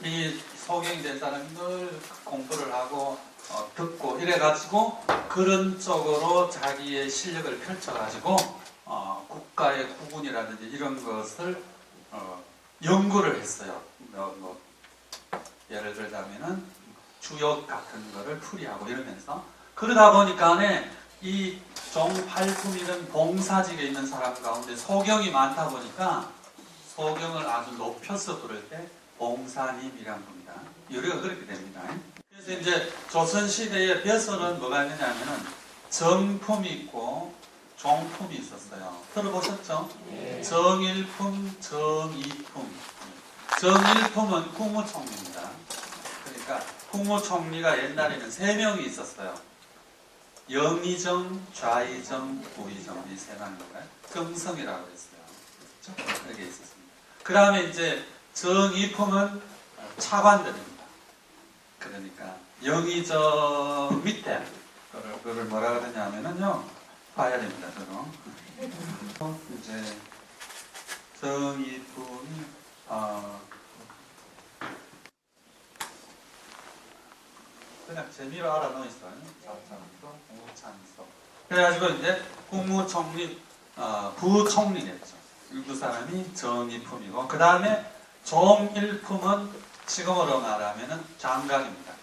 이 소경이 된 사람이 늘 공부를 하고 듣고 이래가지고 그런 쪽으로 자기의 실력을 펼쳐가지고 국가의 구군이라든지 이런 것을 연구를 했어요. 예를 들자면은 주역 같은 거를 풀이하고 이러면서 그러다 보니까 이 종팔품이든 봉사직에 있는 사람 가운데 소경이 많다 보니까 소경을 아주 높여서 부를 때 봉사님이란 겁니다. 요리가 그렇게 됩니다. 그래서 이제 조선시대의 벼슬은 뭐가 있느냐면은 정품이 있고 종품이 있었어요. 들어보셨죠? 네. 정일품, 정이품. 정일품은 국무총리입니다. 그러니까 국무총리가 옛날에는 3명이 있었어요. 영의정, 좌의정, 부의정 이 3명인가요? 정성이라고 했어요. 그렇죠? 그렇게 있었습니다. 그 다음에 이제 정이품은 차관들입니다. 그러니까 영의정 밑에 그걸 뭐라 그러냐면은요, 봐야 됩니다. 저도 이제 정이품이 그냥 재미로 알아놓어 있어요. 자창소, 공무찬소. 그래가지고 이제 국무총리, 부총리겠죠. 그 사람이 정이품이고, 그 다음에 종일품은 지금으로 말하면은 장관입니다.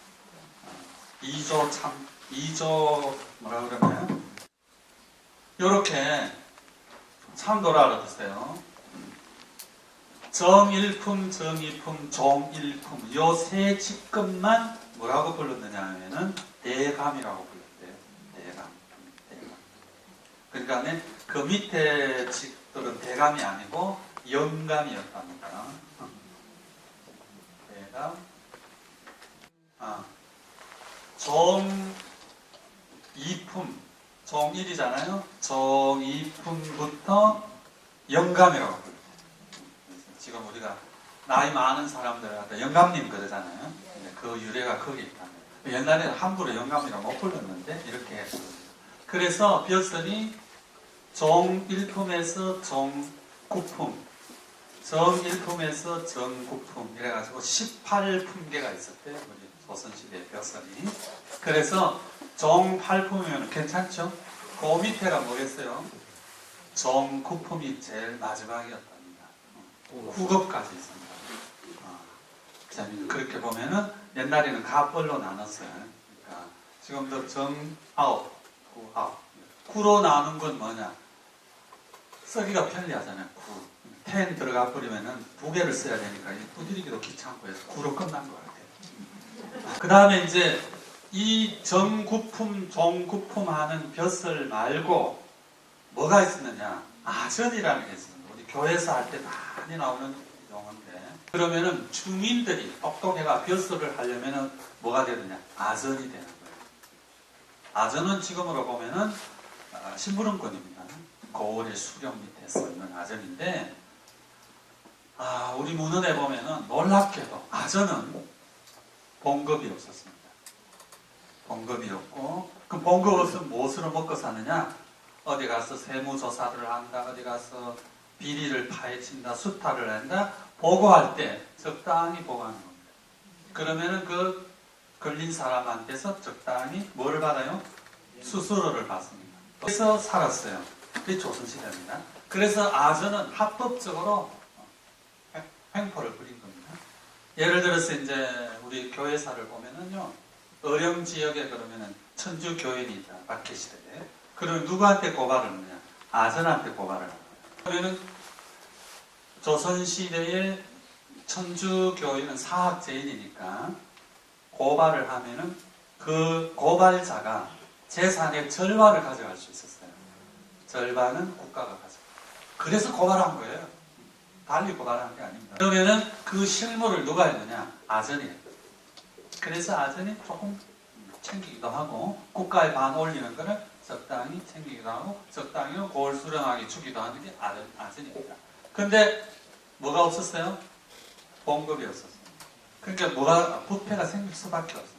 2조 뭐라 그러나요? 요렇게 참고로 알아두세요. 정일품, 정이품, 종일품 요 세 직급만 뭐라고 불렀느냐 하면은 대감이라고 불렀대요. 대감. 그러니까 그 밑에 직들은 대감이 아니고 영감이었답니다. 대감. 종이품, 종일이잖아요. 종이품부터 영감이라고 불러요. 지금 우리가 나이 많은 사람들 갖다 영감님 그러잖아요. 그 유래가 거기 있다. 옛날에는 함부로 영감이라고 못 불렀는데 이렇게 했어요. 그래서 벼슬이 종일품에서 종구품, 정일품에서 정구품 이래가지고 18품계가 있었대요. 우리 조선시대 벼슬이. 그래서 종8품이면 괜찮죠? 그 밑에가 뭐겠어요? 종구품이 제일 마지막이었답니다. 9급까지 있습니다. 그렇게 보면은 옛날에는 갑벌로 나눴어요. 그러니까 지금도 정 9, 구 9. 9로 나눈 건 뭐냐? 쓰기가 편리하잖아요. 9. 10 들어가 버리면은 2개를 써야 되니까 두드리기도 귀찮고 해서 9로 끝난 것 같아요. 그 다음에 이제 이 정구품, 종구품 하는 벼슬 말고 뭐가 있었느냐? 아전이라는 게 있습니다. 우리 교회에서 할 때 많이 나오는 용어인데 그러면은 주민들이 똑똑해가 벼슬을 하려면은 뭐가 되느냐? 아전이 되는 거예요. 아전은 지금으로 보면은 심부름꾼입니다. 고을의 수령 밑에 서 있는 아전인데 우리 문헌에 보면은 놀랍게도 아전은 봉급이 없었습니다. 봉급이 없고 그 봉급 없으면 무엇으로 먹고 사느냐? 어디 가서 세무조사를 한다, 어디 가서 비리를 파헤친다, 수탈을 한다, 보고할 때 적당히 보고하는 겁니다. 그러면은 그 걸린 사람한테서 적당히 뭘 받아요? 수수료를 받습니다. 그래서 살았어요. 그게 조선시대입니다. 그래서 아전은 합법적으로 횡포를 부린 겁니다. 예를 들어서 이제 우리 교회사를 보면은요, 어령 지역에 그러면은 천주 교인이 있다, 박해시대에. 그러면 누구한테 고발을 하느냐? 아전한테 고발을 합니다. 그러면은 조선시대의 천주 교인은 사학제인이니까 고발을 하면은 그 고발자가 재산의 절반을 가져갈 수 있었어요. 절반은 국가가 가져가요. 그래서 고발한 거예요. 달리 고발한 게 아닙니다. 그러면은 그 실무를 누가 했느냐? 아전이 했어요. 그래서 아전이 조금 챙기기도 하고 국가에 반 올리는 거를 적당히 챙기기도 하고 적당히 고을 수령하게 주기도 하는 게 아전입니다. 근데 뭐가 없었어요? 봉급이 없었어요. 그러니까 부패가 생길 수밖에 없어요.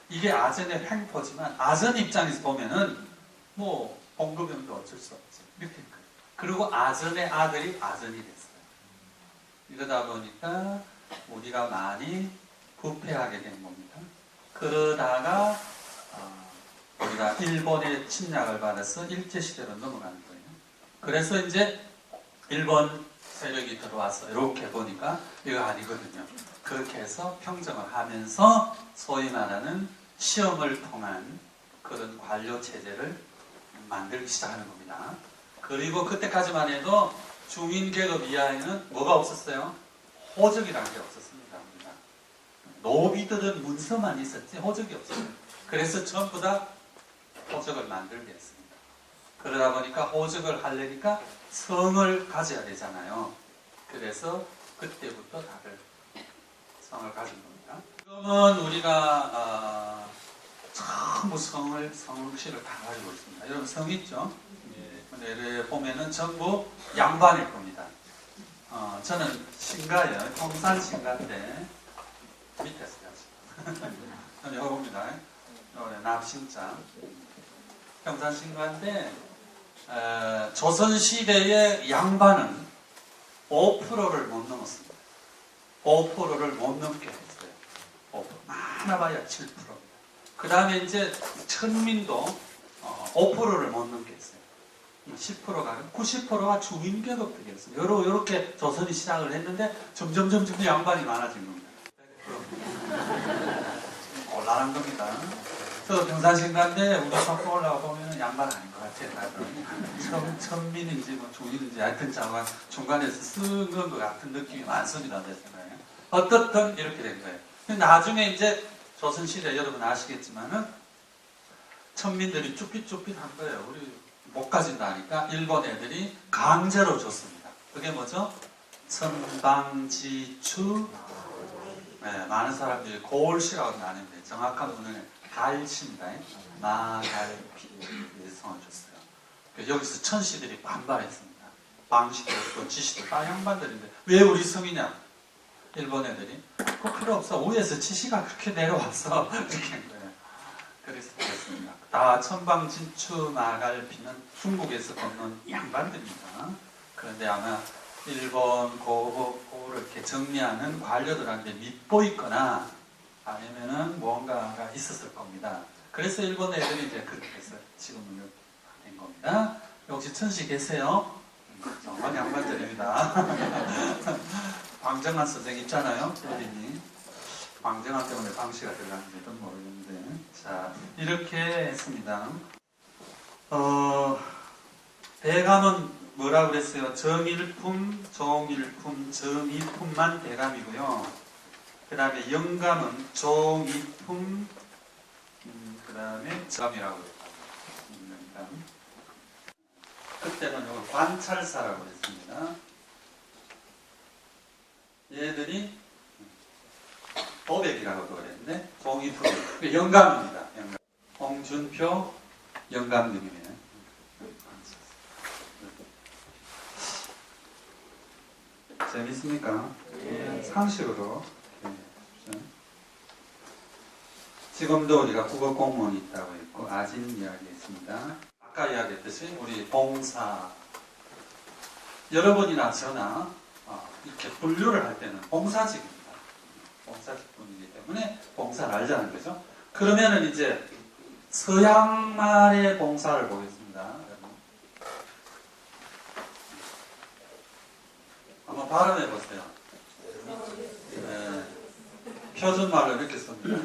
이게 아전의 횡포지만 아전 입장에서 보면은 뭐 봉급이 없는데 어쩔 수 없지. 이렇게 거예요. 그리고 아전의 아들이 아전이 됐어요. 이러다 보니까 우리가 많이 부패하게 된 겁니다. 그러다가 우리가 일본의 침략을 받아서 일제시대로 넘어가는 거예요. 그래서 이제 일본 세력이 들어와서 이렇게 보니까 이거 아니거든요. 그렇게 해서 평정을 하면서 소위 말하는 시험을 통한 그런 관료 체제를 만들기 시작하는 겁니다. 그리고 그때까지만 해도 중인 계급 이하에는 뭐가 없었어요? 호적이라는 게 없었습니다. 노비들은 문서만 있었지 호적이 없어요. 그래서 전부 다 호적을 만들게 했습니다. 그러다 보니까 호적을 하려니까 성을 가져야 되잖아요. 그래서 그때부터 다들 성을 가진 겁니다. 지금은 우리가 전부 성실을 다 가지고 있습니다. 여러분 성 있죠? 예, 보면은 전부 양반일 겁니다. 저는 신가예요. 평산 신가인데 밑에서 가죠. 저는 여봅니다. 납신자. 평산 신가인데 조선시대의 양반은 5%를 못 넘었습니다. 5%를 못 넘게 했어요. 5%. 많아봐야 7%입니다. 그 다음에 이제 천민도 5%를 못 넘게 했어요. 10%가 90%가 중인계급들이었어요. 이렇게 조선이 시작을 했는데 점점 양반이 많아진 겁니다. 100%. 곤란한 겁니다. 저 평산신가인데 우리 속도 올라가 보면 양반 아닌 것 같아요. 천민인지 뭐 중인인지 하여튼 자가 중간에서 쓴 것 같은 느낌이 많습니다. 내 생각에. 어떻든 이렇게 된 거예요. 근데 나중에 이제 조선시대 여러분 아시겠지만은 천민들이 쭈삣쭈삣한 거예요. 우리 못 가진다니까 일본 애들이 강제로 줬습니다. 그게 뭐죠? 천방지추. 네, 많은 사람들이 고을시라고 나는데 정확한 문헌은 갈시입니다. 마갈피 성을 줬어요. 여기서 천시들이 반발했습니다. 방시도 없고 지시도 다 양반들인데 왜 우리 성이냐? 일본 애들이 그 필요 없어. 위에서 지시가 그렇게 내려와서 이렇게 한 거예요. 그래서 그렇습니다. 다 천방진추 마갈피는 중국에서 건넌 양반들입니다. 그런데 아마 일본 고를 이렇게 정리하는 관료들한테 밉보이거나 아니면은 뭔가가 있었을 겁니다. 그래서 일본 애들이 이제 그렇게 해서 지금은 된 겁니다. 역시 천시 계세요? 정말 양반들입니다. 광정한 선생 있잖아요, 대리님. 광정한 때문에 방시가 들어갔는지도 모르겠는데, 자 이렇게 했습니다. 대감은 뭐라고 그랬어요? 정일품, 종일품, 정일품만 대감이고요. 그 다음에 영감은 종일품, 그 다음에 정이라고 그랬습니다. 그때는 이걸 관찰사라고 했습니다. 얘들이 도백이라고도 그랬는데 종일품, 영감입니다. 영감. 홍준표 영감님이네요. 재밌습니까? 상식으로 지금도 우리가 국어 공무원이 있다고 했고 아진 이야기했습니다. 아까 이야기했듯이 우리 봉사 여러 번이나 저나 이렇게 분류를 할 때는 봉사직입니다. 봉사직분이기 때문에 봉사를 알자는 거죠. 그러면은 이제 서양말의 봉사를 보겠습니다. 한번 발음해 보세요. 네. 표준말로 이렇게 씁니다.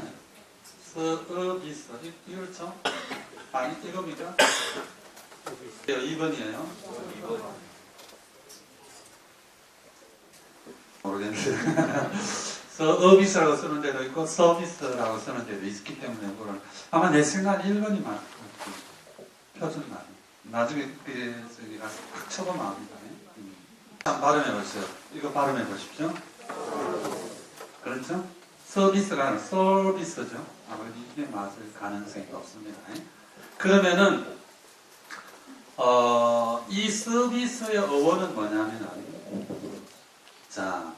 서비스. 이렇죠? 아니, 이겁니까? 2번이에요. 모르겠는데. 서비스라고 쓰는 데도 있고, 서비스라고 쓰는 데도 있기 때문에, 그걸 아마 내 생각에 1번이 맞을 것 같아요. 표준말. 나중에 저기 가서 팍 쳐보면 압니다. 한번 발음해 보세요. 이거 발음해 보십시오. 그렇죠? 서비스가 아니라 서비스죠. 아무래도 이게 맞을 가능성이 없습니다. 그러면은 이 서비스의 어원은 뭐냐면은 자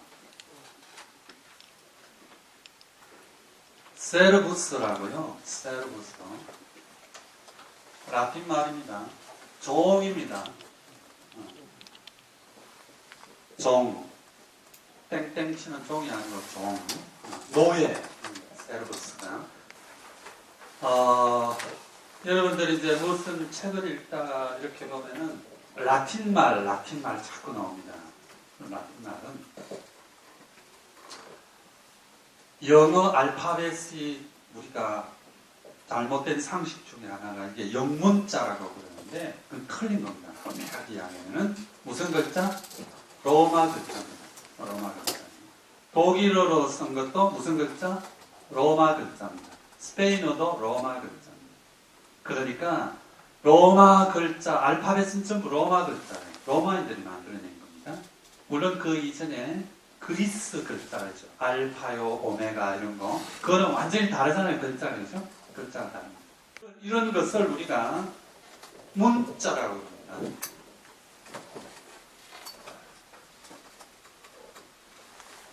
세르부스라고요. 세르부스 라틴 말입니다. 종입니다. 종 땡땡 치는 종이 아니고 종. 노예. 세르브스가. 여러분들이 이제 무슨 책을 읽다가 이렇게 보면은 라틴 말 자꾸 나옵니다. 라틴 말은 영어 알파벳이 우리가 잘못된 상식 중에 하나가 이게 영문자라고 그러는데 그건 틀린 겁니다. 엄밀하게 이야기하면 무슨 글자? 로마 글자입니다. 로마 글자. 독일어로 쓴 것도 무슨 글자? 로마 글자입니다. 스페인어도 로마 글자입니다. 그러니까 로마 글자, 알파벳은 전부 로마 글자예요. 로마인들이 만들어낸 겁니다. 물론 그 이전에 그리스 글자죠. 알파요, 오메가 이런 거. 그거는 완전히 다르잖아요. 글자가, 그죠? 글자가 다릅니다. 이런 것을 우리가 문자라고 합니다.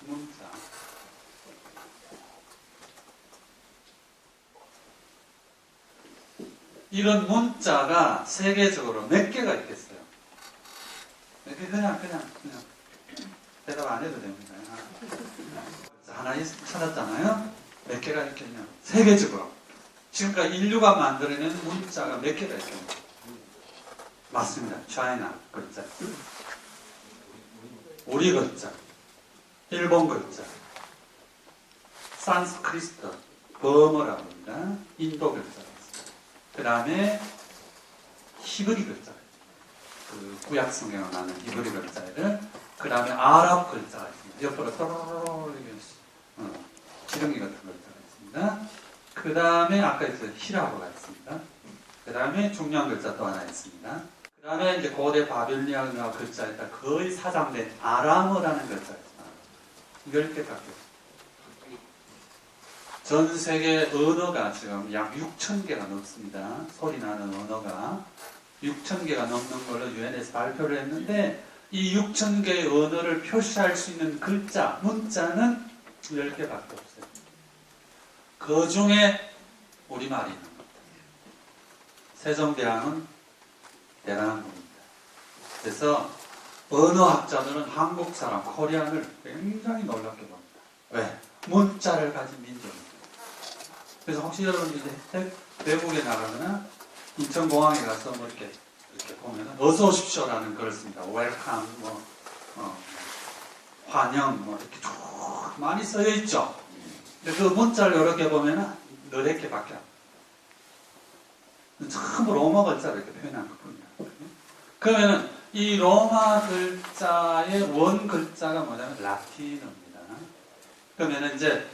문자. 이런 문자가 세계적으로 몇 개가 있겠어요? 그냥 대답 안 해도 됩니다. 하나 찾았잖아요? 몇 개가 있겠냐? 세계적으로. 지금까지 인류가 만들어낸 문자가 몇 개가 있겠냐? 맞습니다. 차이나 글자. 우리 글자. 일본 글자. 산스크리트. 버머라고 합니다. 인도 글자. 그 다음에 히브리 글자. 그 구약 성경에 나오는 히브리 글자들. 그 다음에 아랍 글자가 있습니다. 옆으로 또로로로 지렁이 같은 글자가 있습니다. 그 다음에 아까 있었던 히라보가 있습니다. 그 다음에 중요한 글자 또 하나 있습니다. 그 다음에 이제 고대 바빌리아 글자에 따라 거의 사장된 아람어라는 글자가 있습니다. 10개 밖에. 전 세계 언어가 지금 약 6,000개가 넘습니다. 소리 나는 언어가 6,000개가 넘는 걸로 유엔에서 발표를 했는데 이 6,000개의 언어를 표시할 수 있는 글자, 문자는 10개밖에 없어요. 그 중에 우리말이 있는 겁니다. 세종대왕은 대단한 분입니다. 그래서 언어학자들은 한국 사람, 코리안을 굉장히 놀랍게 봅니다. 왜? 문자를 가진 민족입니다. 그래서 혹시 여러분들이 외국에 나가거나 인천공항에 가서 뭐 이렇게 보면 어서 오십시오라는 글을 씁니다. 웰컴, 환영, 이렇게 쭉 많이 써져 있죠. 근데 그 문자를 이렇게 보면 너댓 개밖에 안 돼요. 전부 로마 글자로 이렇게 표현한 것 뿐이에요. 그러면은 이 로마 글자의 원 글자가 뭐냐면 라틴어입니다. 그러면은 이제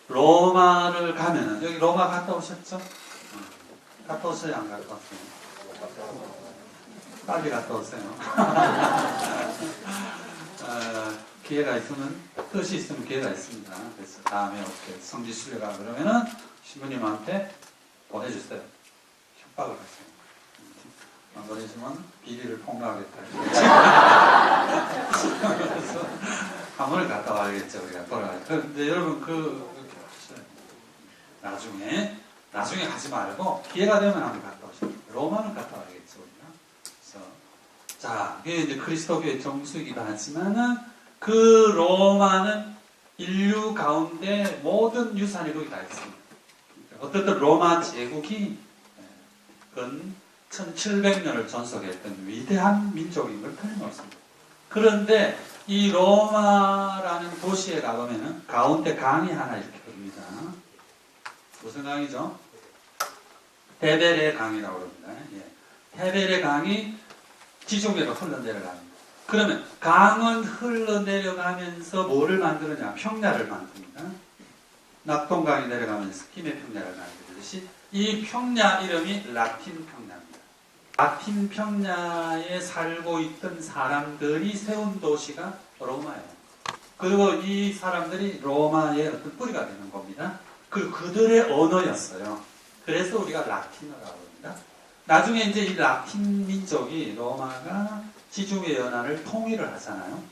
로마를 가면은 여기 로마 갔다 오셨죠? 갔다 오세요? 안 갔다 오세요? 빨리 갔다 오세요. 기회가 있으면, 뜻이 있으면 기회가 있습니다. 그래서 다음에 이렇게 성지 순례가 그러면은 신부님한테 보내주세요. 협박을 하세요. 안 보내주면 비리를 폭로하겠다. 그래서 한 번을 갔다 와야겠죠. 우리가 돌아가요. 근데 여러분, 이렇게 하셔요. 나중에 가지 말고 기회가 되면 한번 갔다 오시죠. 로마는 갔다 와야겠죠. 우리가. 그래서 자, 이게 이제 그리스도교의 정수이기도 하지만은 그 로마는 인류 가운데 모든 유산이 거기 다 있습니다. 어쨌든 로마 제국이 근 1700년을 존속했던 위대한 민족인 걸 틀림없습니다. 그런데 이 로마라는 도시에 가보면은 가운데 강이 하나 이렇게 흐릅니다. 무슨 강이죠? 테베레 강이라고 합니다. 예. 테베레 강이 지중해로 흘러내려갑니다. 그러면 강은 흘러내려가면서 뭐를 만드느냐? 평야를 만듭니다. 낙동강이 내려가면서 힘의 평야를 만들듯이 이 평야 이름이 라틴 평야입니다. 라틴 평야에 살고 있던 사람들이 세운 도시가 로마예요. 그리고 이 사람들이 로마의 어떤 뿌리가 되는 겁니다. 그리고 그들의 언어였어요. 그래서 우리가 라틴어라고 합니다. 나중에 이제 이 라틴 민족이 로마가 지중해 연안을 통일을 하잖아요.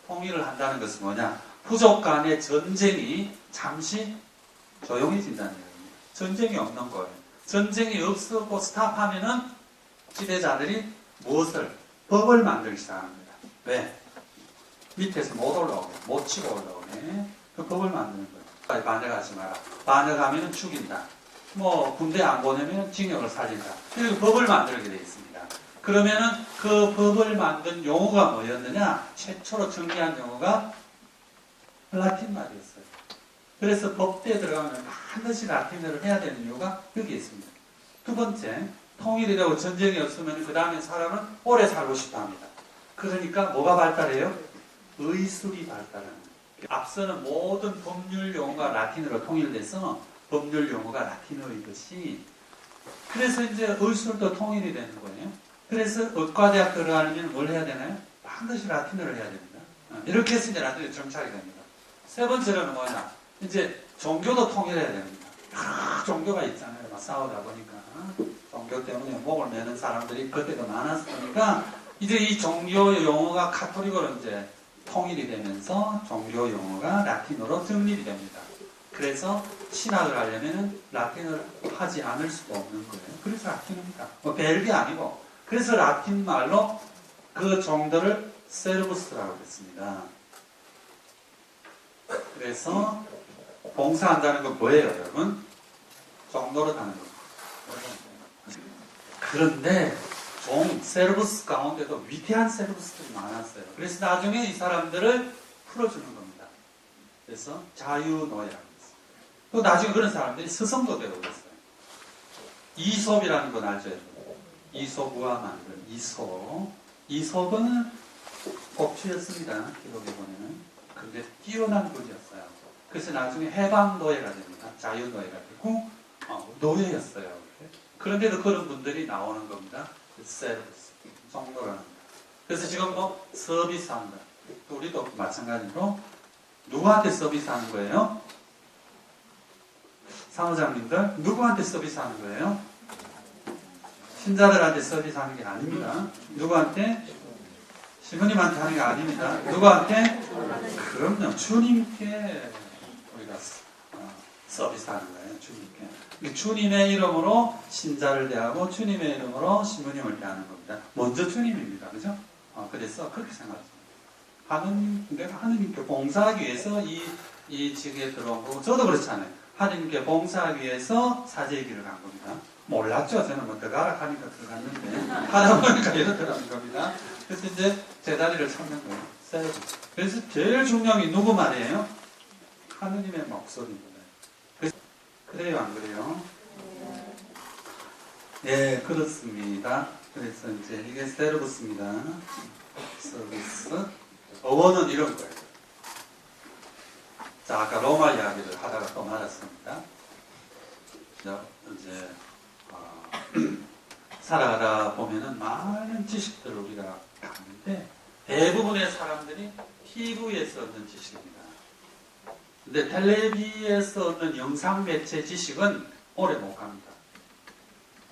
통일을 한다는 것은 뭐냐? 부족 간의 전쟁이 잠시 조용해진다는 얘기입니다. 전쟁이 없는 거예요. 전쟁이 없었고 스탑하면은 지배자들이 무엇을? 법을 만들기 시작합니다. 왜? 밑에서 못 올라오게, 못 치고 올라오게. 그 법을 만드는 거예요. 반역하지 마라. 반역하면 죽인다. 뭐 군대 안 보내면 징역을 살린다. 그리고 법을 만들게 되어 있습니다. 그러면은 그 법을 만든 용어가 뭐였느냐? 최초로 정리한 용어가 라틴 말이었어요. 그래서 법대에 들어가면 반드시 라틴어를 해야 되는 이유가 여기 있습니다. 두 번째, 통일이 되고 전쟁이 없으면 그 다음에 사람은 오래 살고 싶어 합니다. 그러니까 뭐가 발달해요? 의술이 발달하는 거예요. 앞서는 모든 법률 용어가 라틴어로 통일돼서 법률 용어가 라틴어인 것이, 그래서 이제 의술도 통일이 되는 거예요. 그래서 의과대학 들어가려면 뭘 해야 되나요? 반드시 라틴어를 해야 됩니다. 이렇게 해서 이제 라틴어 정착이 됩니다. 세 번째로는 뭐냐? 이제 종교도 통일해야 됩니다. 여러 종교가 있잖아요. 막 싸우다 보니까 종교 때문에 목을 매는 사람들이 그때도 많았으니까 이제 이 종교 용어가 카톨릭으로 이제 통일이 되면서 종교 용어가 라틴어로 정립이 됩니다. 그래서 신학을 하려면 라틴어를 하지 않을 수가 없는 거예요. 그래서 라틴어입니다. 뭐 별게 아니고. 그래서 라틴 말로 그 정도를 세르부스라고 했습니다. 그래서 봉사한다는 건 뭐예요, 여러분? 정도로 하는 거예요. 그런데 세르부스 가운데도 위대한 세르부스들이 많았어요. 그래서 나중에 이 사람들을 풀어주는 겁니다. 그래서 자유노예라고 했어요. 또 나중에 그런 사람들이 스승도 되고 그랬어요. 이솝이라는 건 알죠? 이솝과 만든 이솝. 이솝은 법주였습니다. 기록에 보면은. 근데 뛰어난 분이었어요. 그래서 나중에 해방노예가 됩니다. 자유노예가 되고 노예였어요. 그런데도 그런 분들이 나오는 겁니다. 세르비스, 정도라는 거. 그래서 지금 뭐 서비스한다. 우리도 마찬가지로 누구한테 서비스하는 거예요? 사무장님들 누구한테 서비스하는 거예요? 신자들한테 서비스하는 게 아닙니다. 누구한테? 신부님한테 하는 게 아닙니다. 누구한테? 그럼요. 주님께 우리가 서비스하는 거예요. 주님께. 주님의 이름으로 신자를 대하고 주님의 이름으로 신부님을 대하는 겁니다. 먼저 주님입니다. 그죠? 그래서 그렇게 생각합니다. 내가 하느님께 봉사하기 위해서 이 지구에 들어온 거고, 저도 그렇잖아요. 하느님께 봉사하기 위해서 사제의 길을 간 겁니다. 몰랐죠. 저는 뭐 들어가라 하니까 들어갔는데 하다 보니까 이렇게 들어간 겁니다. 그래서 이제 제 자리를 찾는 거예요. 그래서 제일 중요한 게 누구 말이에요? 하느님의 목소리입니다. 그래요, 안 그래요? 네, 그렇습니다. 그래서 이제 이게 세르부스입니다. 서비스. 어원은 이런 거예요. 자, 아까 로마 이야기를 하다가 또 말았습니다. 이제 살아가다 보면은 많은 지식들을 우리가 갖는데 대부분의 사람들이 TV에서 얻는 지식입니다. 근데 텔레비에서 얻는 영상 매체 지식은 오래 못 갑니다.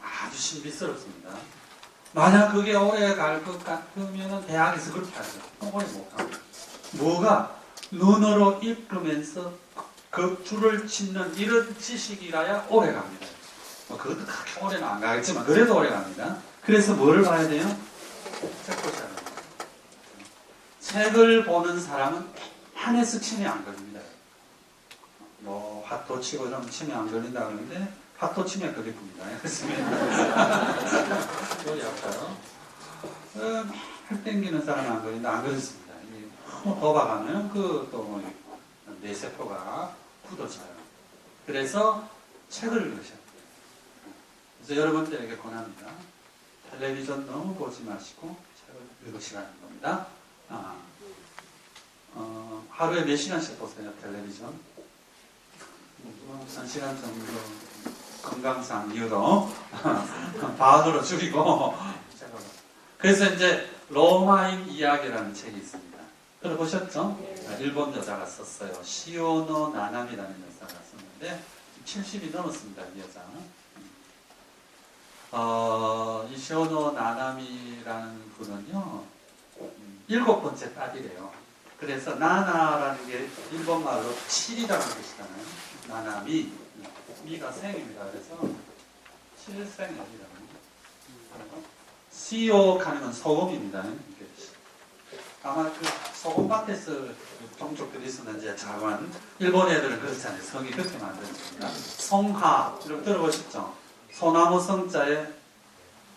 아주 신비스럽습니다. 만약 그게 오래 갈 것 같으면 대학에서 그렇게 하죠. 오래 못 갑니다. 뭐가? 눈으로 읽으면서 그 줄을 짚는 이런 지식이라야 오래 갑니다. 그것도 그렇게 오래는 안 가겠지만 그래도 오래 갑니다. 그래서 뭐를 봐야 돼요? 책 보셔야 됩니다. 책을 보는 사람은 한해서 치매 안 걸립니다. 뭐 핫도 치고 이러면 치매 안 걸린다 그러는데 핫도 치매 걸릴 겁니다. 머리 아파요. 할 땡기는 사람은 안 걸린다. 안 걸렸습니다. 더 박하면 그또 뇌세포가 굳어져요. 그래서 책을 읽으셔야 돼요. 그래서 여러분들에게 권합니다. 텔레비전 너무 보지 마시고 책을 읽으시라는 겁니다. 하루에 몇 시간씩 보세요, 텔레비전? 1시간 정도 건강상 이유로 반으로 줄이고. 그래서 이제 로마인 이야기라는 책이 있습니다. 들어보셨죠? 일본 여자가 썼어요. 시오노 나나미라는 여자가 썼는데 70이 넘었습니다, 이 여자. 이 시오노 나나미라는 분은요, 7번째 딸이래요. 그래서 나나라는 게 일본말로 7이라는 뜻이잖아요. 나나미. 미가 생입니다. 그래서 7생이라고. 시오 가는 건 소금입니다. 아마 그 소금밭에서 종족들이 있었는지 작은 일본 애들은 그렇잖아요. 성이 그렇게 만들어집니다. 성하 이렇게 들어보셨죠? 소나무 성자에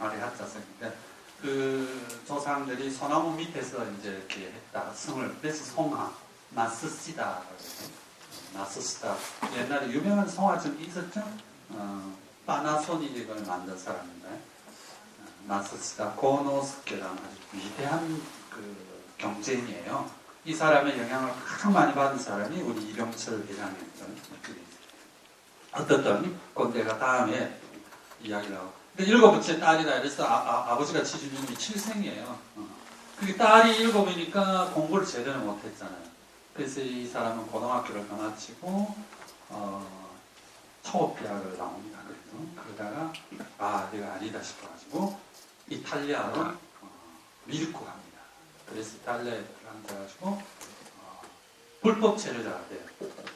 말이 하자성인데 그 조상들이 소나무 밑에서 이제 이렇게 했다 성을 그래서 송하 나스시다 나스시다 옛날에 유명한 송화증이 있었죠? 파나소닉을 만든 사람인데 나스시다 고노스케라는 아주 위대한 그 경쟁이에요. 이 사람의 영향을 가장 많이 받은 사람이 우리 이병철 회장이었던 어떻던 꼰대가 다음에 이야기를 하고 근데 7번째 딸이다 그래서 아버지가 지주님이 7생이에요. 그게 딸이 7이니까 공부를 제대로 못했잖아요. 그래서 이 사람은 고등학교를 다 마치고 초급대학을 나옵니다. 그러다가 내가 아니다 싶어가지고 이탈리아로 밀고 갑니다. 그래서 이탈리아에 앉아가지고 불법 체류자가 돼요.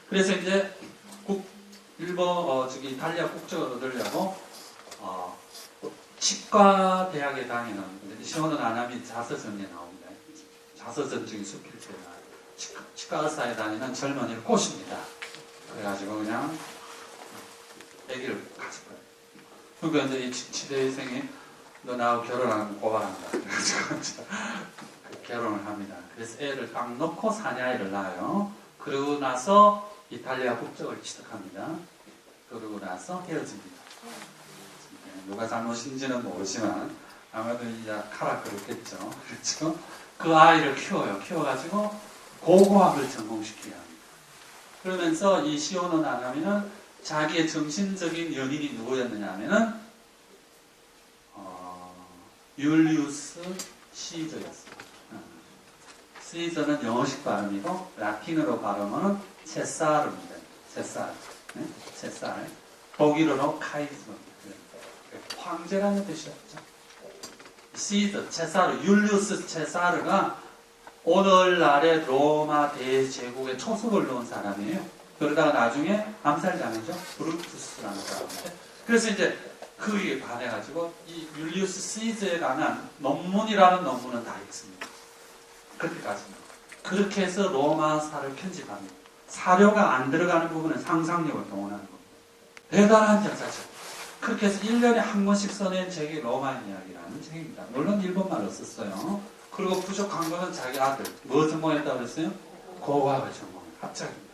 그래서 이제 일본 이탈리아 국적을 얻으려고 치과 대학에 다니는 시오노 나나미 자서전에 나옵니다. 자서전 중에 수필체가 치과 의사에 다니는 젊은이를 꼬십니다. 그래가지고 그냥 아기를 가져가요. 그러니까 이제 이 치대생이 너 나하고 결혼하면 고발한다. 그래가지고 결혼을 합니다. 그래서 애를 딱 넣고 사내아이를 낳아요. 그러고 나서 이탈리아 국적을 취득합니다. 그러고 나서 헤어집니다. 누가 잘못인지는 모르지만 아마도 이제 카라 그렇겠죠. 그렇죠? 그 아이를 키워요. 키워가지고 고고학을 전공시키게 합니다. 그러면서 이 시오노 나나미는 자기의 정신적인 연인이 누구였느냐 하면은 율리우스 시저였어요. 시저는 영어식 발음이고 라틴어로 발음은 체사르입니다. 체사르. 네? 체사르. 독일어로 카이즈입니다. 황제라는 뜻이었죠. 시저, 체사르, 율리우스 체사르가 오늘날의 로마 대제국의 초석을 놓은 사람이에요. 그러다가 나중에 암살당하죠. 브루투스라는 사람인데. 그래서 이제 그에 반해가지고 이 율리우스 시저에 관한 논문이라는 논문은 다 읽습니다. 그렇게까지는. 그렇게 해서 로마사를 편집합니다. 사료가 안 들어가는 부분은 상상력을 동원하는 겁니다. 대단한 여자죠. 그렇게 해서 1년에 한 권씩 써낸 책이 로마인 이야기라는 책입니다. 물론 일본말로 썼어요. 그리고 부족한 거는 자기 아들, 뭐 전공했다고 그랬어요? 고고학을 전공해요. 합작입니다.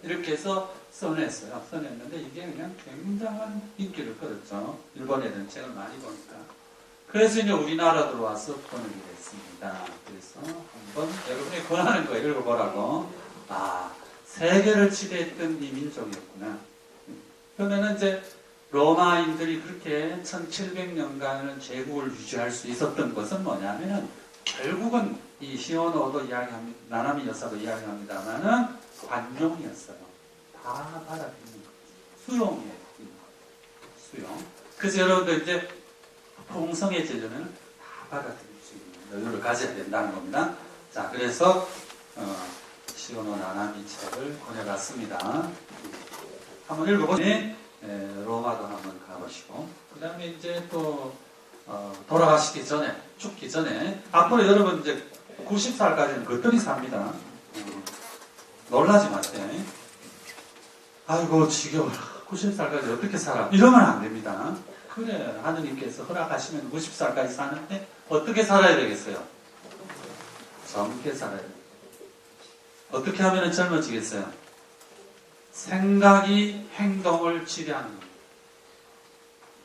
이렇게 해서 써냈어요. 써냈는데 이게 그냥 굉장한 인기를 끌었죠. 일본 애들은 책을 많이 보니까. 그래서 이제 우리나라 들어와서 번역이 됐습니다. 그래서 한번 여러분이 권하는 거 읽어보라고. 세계를 지배했던 이 민족이었구나. 그러면은 이제 로마인들이 그렇게 1700년간을 제국을 유지할 수 있었던 것은 뭐냐면은 결국은 이 시오노도 이야기합니다. 나나미 여사도 이야기합니다만은 관용이었어요. 다 받아들이는 거죠. 수용이에요. 수용. 그래서 여러분들 이제 풍성의 재주는 다 받아들일 수 있는 여유를 가져야 된다는 겁니다. 자, 그래서 시오노 나나미 책을 권해봤습니다. 한번 읽어보니 로마도 한번 가보시고 그 다음에 이제 또 돌아가시기 전에 죽기 전에 앞으로 여러분 이제 90살까지는 거뜬히 삽니다. 놀라지 마세요. 아이고 지겨워 90살까지 어떻게 살아 이러면 안 됩니다. 그래 하느님께서 허락하시면 90살까지 사는데 어떻게 살아야 되겠어요? 젊게 살아야 돼요. 어떻게 하면 젊어지겠어요? 생각이 행동을 지배하는 겁니다.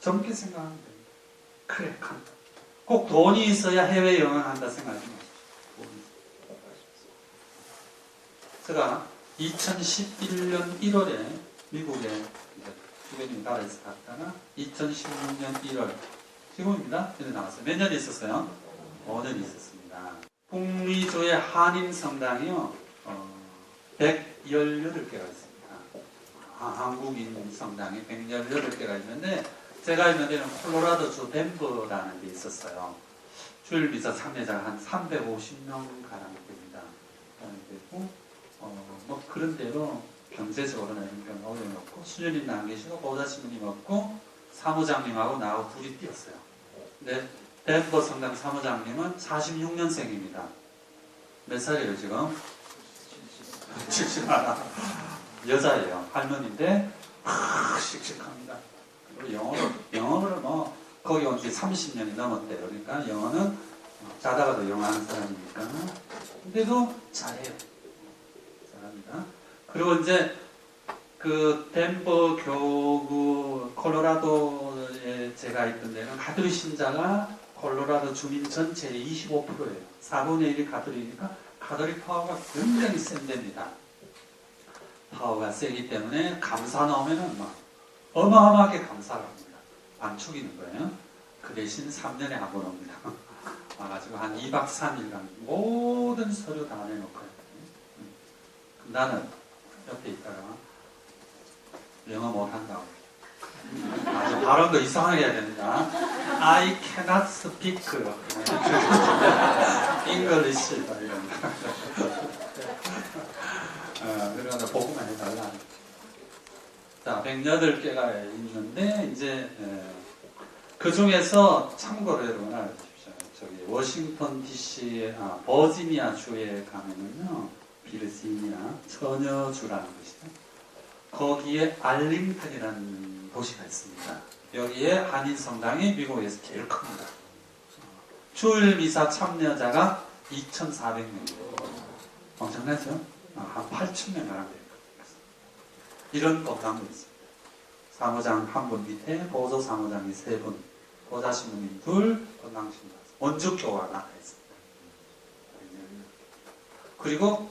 젊게 생각하면 됩니다. 그래, 간다. 꼭 돈이 있어야 해외 여행을 한다 생각하지 마십시오. 제가 2011년 1월에 미국에 주변님 나라에서 갔다가 2016년 1월 지금입니다. 이제 나왔어요. 몇 년 있었어요? 5년 있었습니다. 북미주의 한인 성당이요 118개가 있습니다. 한국인 성당이 118개가 있는데 제가 있는 데는 콜로라도주 덴버라는 데 있었어요. 주일 미사 참여자가 한 350명 가량 됩니다. 되고 뭐 그런 대로 경제적으로는 병 어려웠고 수녀님 안 계시고 보좌신부님 없고 사무장님하고 나하고 둘이 뛰었어요. 근데 덴버 성당 사무장님은 46년생입니다. 몇 살이에요 지금? 70. 여자예요. 할머니인데 씩씩합니다. 그리고 영어를 뭐 거기 온 지 30년이 넘었대요. 그러니까 영어는 자다가도 영어 하는 사람이니까. 근데도 잘해요. 잘합니다. 그리고 이제 그 덴버 교구 콜로라도에 제가 있던 데는 가톨릭 신자가 콜로라도 주민 전체의 25%예요. 4분의 1이 가톨릭이니까 가톨릭 파워가 굉장히 센 데입니다. 파워가 세기 때문에 감사 나오면은 막 어마어마하게 감사를 합니다. 안 죽이는 거예요. 그 대신 3년에 한 번 옵니다. 와가지고 한 2박 3일간 모든 서류 다 내놓고 나는 옆에 있다가 영어 못한다고 아주 발음도 이상하게 해야 됩니다. I cannot speak English 이런 그러다 보고만 해달라. 자, 108개가 있는데 이제 그 중에서 참고로 여러분 알아주십시오. 저기 워싱턴 DC, 버지니아 주에 가면은요, 비르지니아 처녀주라는 곳이죠. 거기에 알링턴이라는 도시가 있습니다. 여기에 한인 성당이 미국에서 제일 큽니다. 주일 미사 참여자가 2,400명이에요. 엄청나죠? 한 8,000명 가량 될 겁니다. 이런 법당도 있습니다. 사무장 한 분 밑에 보조 사무장이 3분, 보좌 신부님 2, 법당 신부 원주교가 나가 있습니다. 그리고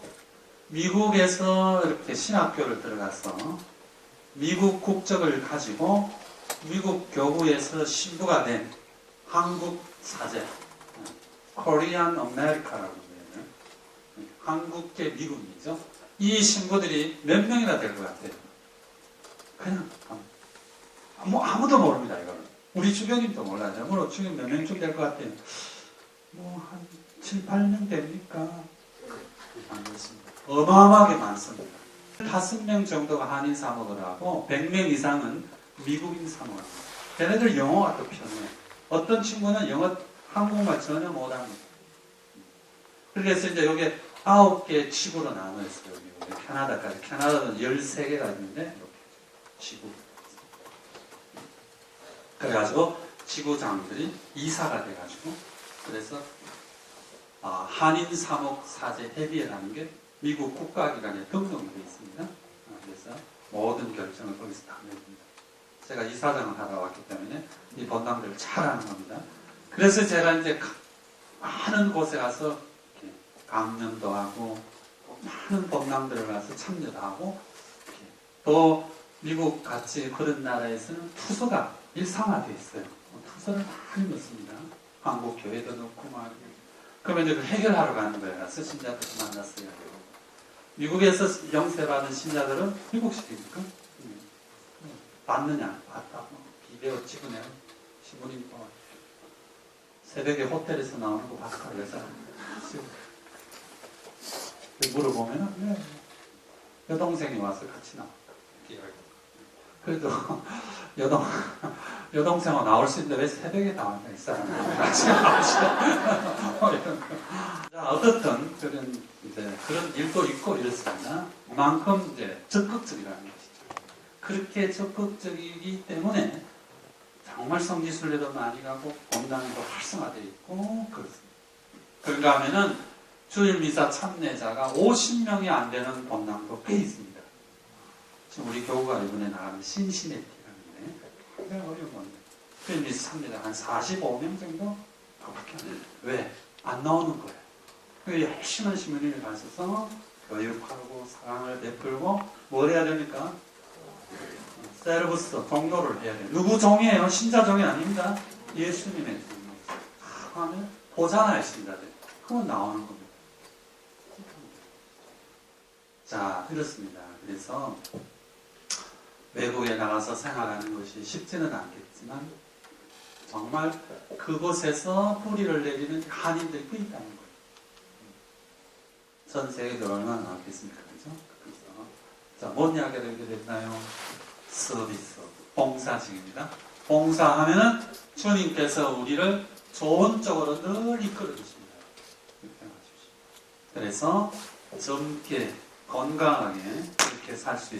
미국에서 이렇게 신학교를 들어가서 미국 국적을 가지고 미국 교구에서 신부가 된 한국 사제, Korean America라고 해요. 한국계 미국이죠. 이 신부들이 몇 명이나 될 것 같아요? 그냥 뭐 아무도 모릅니다. 이거는 우리 주변인도 몰라요. 물론 지금 몇 명쯤 될 것 같아요? 뭐 한 7, 8명 됩니까? 안 그렇습니다. 어마어마하게 많습니다. 5명 정도가 한인 사목을 하고 100명 이상은 미국인 사목을 합니다. 걔네들 영어가 또 편해요. 어떤 친구는 한국말 전혀 못합니다. 그래서 이제 여기 9개 지구로 나눠 있어요. 미국에 캐나다까지. 캐나다는 13개가 있는데 이렇게 지구. 그래가지고 지구장들이 이사가 돼가지고 그래서 한인 사목 사제 협의회라는 게 미국 국가기관에 등록이 되어 있습니다. 그래서 모든 결정을 거기서 다 내립니다. 제가 이사장을 하다 왔기 때문에 이 본당들을 잘 아는 겁니다. 그래서 제가 이제 많은 곳에 가서 이렇게 강연도 하고 많은 본당들을 가서 참여도 하고 또 미국 같이 그런 나라에서는 투서가 일상화되어 있어요. 투서를 많이 넣습니다. 한국 교회도 넣고 막 그러면 이제 해결하러 가는 거예요. 가서 신자들 만났어요. 미국에서 영세받은 신자들은 미국식입니까? 받느냐? 받다. 비데오 찍으네요. 신부님 새벽에 호텔에서 나오는 거 봤다. 그래서 물어보면은 네. 여동생이 와서 같이 나왔다. 그래도 여동생하고 나올 수 있는데 왜 새벽에 나왔냐 이 사람이 같이 나오시죠. 어떻든 그런 일도 있고 이렇습니다. 그만큼 이제 적극적이라는 것이죠. 그렇게 적극적이기 때문에 정말 성지순례도 많이 가고 본당도 활성화되어 있고 그렇습니다. 그런가 하면은 주일 미사 참여자가 50명이 안 되는 본당도 꽤 있습니다. 지금 우리 교구가 이번에 나가는 신시내티라는데 굉장히 어려운 건데 주일 미사 참여자 한 45명 정도 그밖에 안 돼요. 왜? 안 나오는 거예요. 그 열심한 시민을 가셔서 교육하고 사랑을 베풀고 뭘 해야 됩니까? 세르브스, 종로를 해야 돼요. 누구 종이에요? 신자 종이 아닙니다. 예수님의 종이. 하면 보잖아요, 신자들. 그건 나오는 겁니다. 자, 이렇습니다. 그래서 외국에 나가서 생활하는 것이 쉽지는 않겠지만 정말 그곳에서 뿌리를 내리는 한인들이 꽤 있다는 거예요. 전 세계적으로 얼마나 많겠습니까? 그죠? 그래서 자, 뭔 이야기가 되게 됐나요? 서비스, 봉사직입니다. 봉사하면은 주님께서 우리를 좋은 쪽으로 늘 이끌어 주십니다. 이렇게 생각하십시오. 그래서 젊게 건강하게 이렇게 살 수